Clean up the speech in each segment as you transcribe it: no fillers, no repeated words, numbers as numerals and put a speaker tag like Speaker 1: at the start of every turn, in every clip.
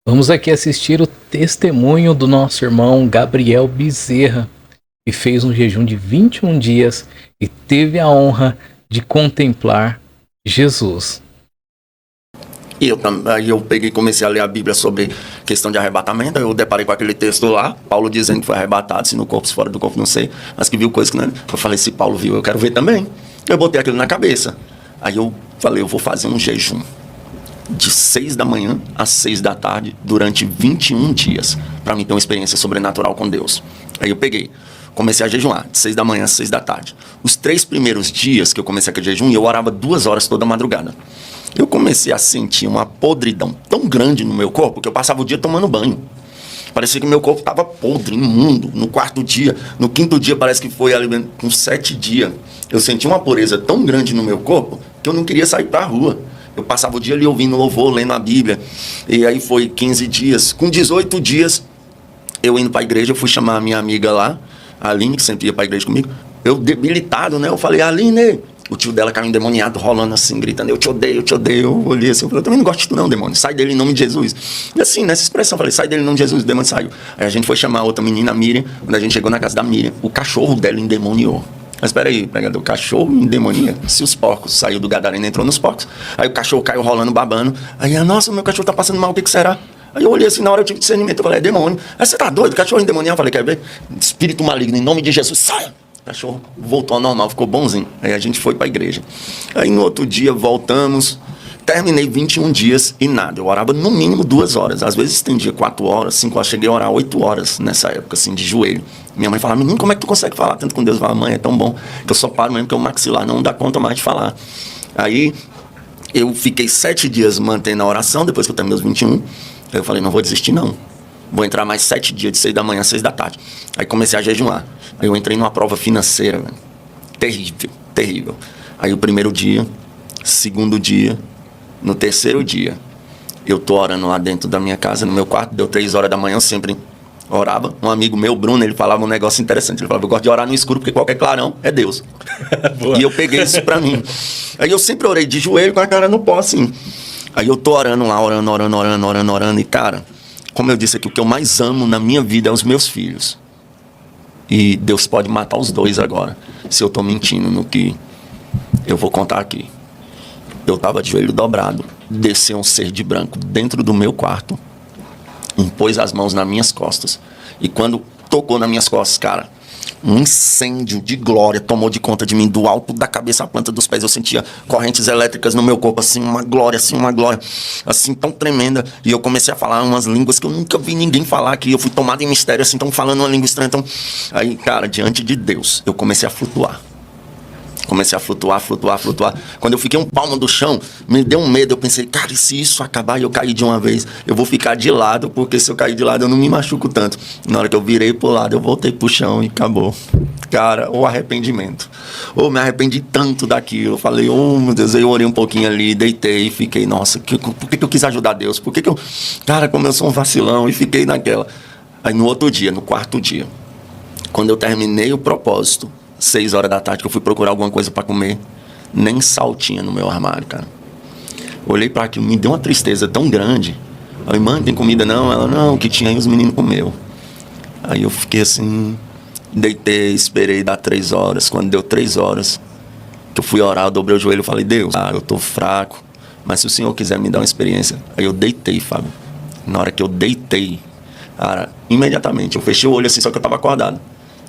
Speaker 1: Vamos aqui assistir o testemunho do nosso irmão Gabriel Bezerra, que fez um jejum de 21 dias e teve a honra de contemplar Jesus.
Speaker 2: Aí eu peguei e comecei a ler a Bíblia sobre questão de arrebatamento. Eu deparei com aquele texto lá, Paulo dizendo que foi arrebatado, se no corpo, se fora do corpo, não sei, mas que viu coisas que não. Eu falei, se Paulo viu, eu quero ver também. Eu botei aquilo na cabeça. Aí eu falei, eu vou fazer um jejum de 6 da manhã às 6 da tarde durante 21 dias, para mim ter uma experiência sobrenatural com Deus. Aí eu peguei, comecei a jejuar de 6 da manhã às 6 da tarde. Os 3 primeiros dias que eu comecei aquele jejum, eu orava 2 horas toda madrugada. Eu comecei a sentir uma podridão tão grande no meu corpo que eu passava o dia tomando banho. Parecia que meu corpo estava podre, imundo. No 4º dia, no 5º dia, parece que foi ali com 7 dias. Eu senti uma pureza tão grande no meu corpo que eu não queria sair para a rua. Eu passava o dia ali ouvindo louvor, lendo a Bíblia. E aí foi 15 dias. Com 18 dias, eu indo para a igreja, eu fui chamar a minha amiga lá, a Aline, que sempre ia para a igreja comigo. Eu debilitado, né? Eu falei, Aline... O tio dela caiu endemoniado, rolando assim, gritando, eu te odeio, eu te odeio. Eu olhei assim, eu falei, eu também não gosto de tu não, demônio. Sai dele em nome de Jesus. E assim, nessa expressão, eu falei, sai dele em nome de Jesus, o demônio saiu. Aí a gente foi chamar outra menina, a Miriam. Quando a gente chegou na casa da Miriam, o cachorro dela endemoniou. Mas espera aí, pregador, o cachorro endemonia? Se os porcos, saiu do gadareno, entrou nos porcos. Aí o cachorro caiu rolando, babando. Aí, nossa, meu cachorro tá passando mal, o que será? Aí eu olhei assim, na hora eu tive discernimento, eu falei, é demônio. Aí você tá doido, cachorro endemoniado? Eu falei, quer ver? Espírito maligno, em nome de Jesus, saia! O cachorro voltou ao normal, ficou bonzinho. Aí a gente foi para a igreja. Aí no outro dia voltamos. Terminei 21 dias e nada. Eu orava no mínimo 2 horas. Às vezes estendia 4 horas, 5 horas. Cheguei a orar 8 horas nessa época, assim, de joelho. Minha mãe falava, menino, como é que tu consegue falar tanto com Deus? Eu falava, mãe, é tão bom que eu só paro mesmo, que o maxilar não dá conta mais de falar. Aí eu fiquei 7 dias mantendo a oração, depois que eu terminei os 21. Aí eu falei, não vou desistir não. Vou entrar mais 7 dias, de 6 da manhã às 6 da tarde. Aí comecei a jejuar. Aí eu entrei numa prova financeira, velho. Terrível, terrível. Aí o primeiro dia, segundo dia, no terceiro dia, eu tô orando lá dentro da minha casa, no meu quarto, deu 3 horas da manhã, eu sempre orava. Um amigo meu, Bruno, ele falava um negócio interessante. Ele falava, eu gosto de orar no escuro, porque qualquer clarão é Deus. E eu peguei isso pra mim. Aí eu sempre orei de joelho com a cara no pó, assim. Aí eu tô orando lá, orando, e cara... Como eu disse aqui, o que eu mais amo na minha vida é os meus filhos. E Deus pode matar os 2 agora, se eu estou mentindo no que eu vou contar aqui. Eu estava de joelho dobrado, desceu um ser de branco dentro do meu quarto, impôs as mãos nas minhas costas. E quando tocou nas minhas costas, cara, um incêndio de glória tomou de conta de mim, do alto da cabeça à planta dos pés. Eu sentia correntes elétricas no meu corpo, assim, uma glória, assim, tão tremenda. E eu comecei a falar umas línguas que eu nunca vi ninguém falar, que eu fui tomado em mistério, assim, tão falando uma língua estranha. Então... Aí, cara, diante de Deus, eu comecei a flutuar. Comecei a flutuar. Quando eu fiquei um palmo do chão, me deu um medo. Eu pensei, cara, e se isso acabar e eu cair de uma vez? Eu vou ficar de lado, porque se eu cair de lado eu não me machuco tanto. Na hora que eu virei pro lado, eu voltei pro chão e acabou. Cara, o arrependimento. Me arrependi tanto daquilo. Eu falei, meu Deus, aí eu orei um pouquinho ali, deitei e fiquei, nossa, por que eu quis ajudar Deus? Por que eu... Cara, como eu sou um vacilão, e fiquei naquela. Aí no outro dia, no 4º dia, quando eu terminei o propósito, 6 horas da tarde, que eu fui procurar alguma coisa para comer, nem sal tinha no meu armário, cara. Olhei para aquilo, me deu uma tristeza tão grande. Aí, mãe, tem comida não? Ela, não, que tinha aí os meninos comeu. Aí eu fiquei assim, deitei, esperei dar 3 horas. Quando deu 3 horas, que eu fui orar, eu dobrei o joelho e falei, Deus, eu tô fraco, mas se o Senhor quiser me dar uma experiência. Aí eu deitei, Fábio. Na hora que eu deitei, cara, imediatamente, eu fechei o olho assim, só que eu tava acordado.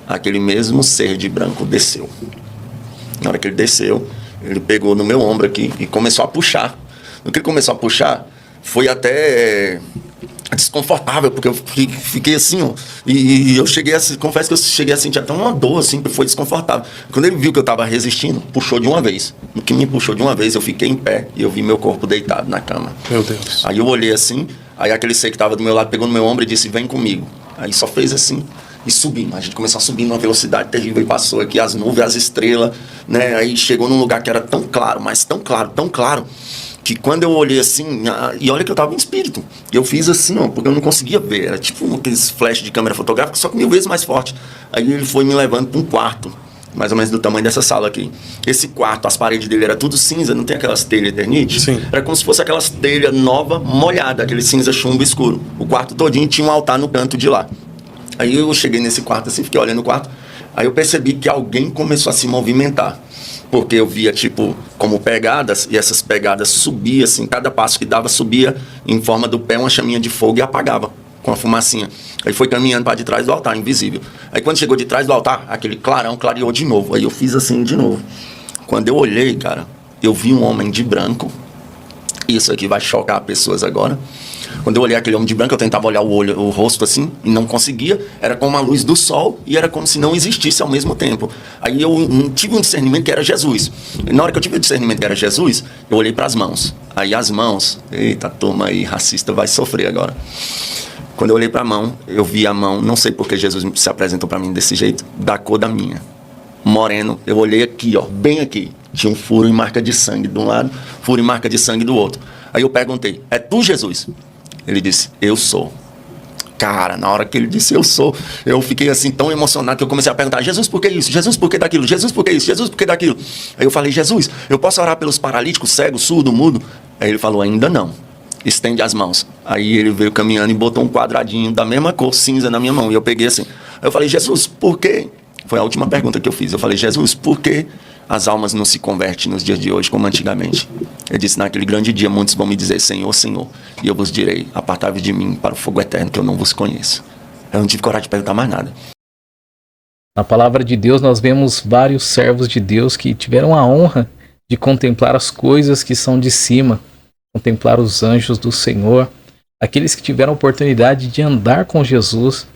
Speaker 2: Aquele mesmo ser de branco desceu. Na hora que ele desceu, ele pegou no meu ombro aqui e começou a puxar. No que ele começou a puxar, foi até desconfortável, porque eu fiquei assim, ó. E eu cheguei a... Confesso que eu cheguei a sentir até uma dor, assim, que foi desconfortável. Quando ele viu que eu estava resistindo, puxou de uma vez. No que me puxou de uma vez, eu fiquei em pé e eu vi meu corpo deitado na cama.
Speaker 1: Meu Deus.
Speaker 2: Aí eu olhei assim, aí aquele ser que estava do meu lado pegou no meu ombro e disse, vem comigo. Aí só fez assim... E subimos, a gente começou a subir numa velocidade terrível e passou aqui as nuvens, as estrelas, né? Aí chegou num lugar que era tão claro, mas tão claro, que quando eu olhei assim, e olha que eu tava em espírito, eu fiz assim, ó, porque eu não conseguia ver, era tipo aqueles flash de câmera fotográfica, só que 1000 vezes mais forte. Aí ele foi me levando para um quarto, mais ou menos do tamanho dessa sala aqui. Esse quarto, as paredes dele era tudo cinza, não tem aquelas telhas Eternite?
Speaker 3: Sim.
Speaker 2: Era como se fosse aquelas telhas nova, molhada, aquele cinza chumbo escuro. O quarto todinho tinha um altar no canto de lá. Aí eu cheguei nesse quarto assim, fiquei olhando o quarto, aí eu percebi que alguém começou a se movimentar. Porque eu via, tipo, como pegadas, e essas pegadas subiam, assim, cada passo que dava subia em forma do pé uma chaminha de fogo e apagava com a fumacinha. Aí foi caminhando para de trás do altar, invisível. Aí quando chegou de trás do altar, aquele clarão clareou de novo. Aí eu fiz assim de novo. Quando eu olhei, cara, eu vi um homem de branco. Isso aqui vai chocar pessoas agora. Quando eu olhei aquele homem de branco, eu tentava olhar o rosto assim, e não conseguia. Era como a luz do sol, e era como se não existisse ao mesmo tempo. Aí eu tive um discernimento que era Jesus. E na hora que eu tive o discernimento que era Jesus, eu olhei para as mãos. Aí as mãos, eita, turma aí, racista vai sofrer agora. Quando eu olhei para a mão, eu vi a mão, não sei porque Jesus se apresentou para mim desse jeito, da cor da minha. Moreno, eu olhei aqui, ó, bem aqui. Tinha um furo e marca de sangue de um lado, furo e marca de sangue do outro. Aí eu perguntei, é tu, Jesus? Ele disse, eu sou. Cara, na hora que ele disse, eu sou, eu fiquei assim tão emocionado que eu comecei a perguntar, Jesus, por que isso? Jesus, por que daquilo? Jesus, por que isso? Jesus, por que daquilo? Aí eu falei, Jesus, eu posso orar pelos paralíticos, cego, surdo, mudo? Aí ele falou, ainda não. Estende as mãos. Aí ele veio caminhando e botou um quadradinho da mesma cor, cinza, na minha mão. E eu peguei assim. Aí eu falei, Jesus, por quê? Foi a última pergunta que eu fiz. Eu falei, Jesus, por que as almas não se convertem nos dias de hoje como antigamente? Ele disse, naquele grande dia muitos vão me dizer, Senhor, Senhor. E eu vos direi, apartai-vos de mim para o fogo eterno, que eu não vos conheço. Eu não tive coragem de perguntar mais nada.
Speaker 1: Na palavra de Deus nós vemos vários servos de Deus que tiveram a honra de contemplar as coisas que são de cima, contemplar os anjos do Senhor, aqueles que tiveram a oportunidade de andar com Jesus,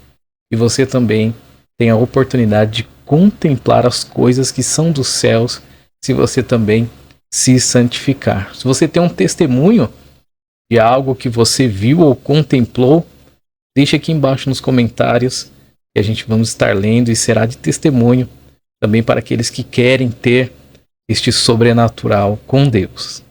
Speaker 1: e você também tem a oportunidade de contemplar as coisas que são dos céus, se você também se santificar. Se você tem um testemunho de algo que você viu ou contemplou, deixa aqui embaixo nos comentários, que a gente vamos estar lendo e será de testemunho também para aqueles que querem ter este sobrenatural com Deus.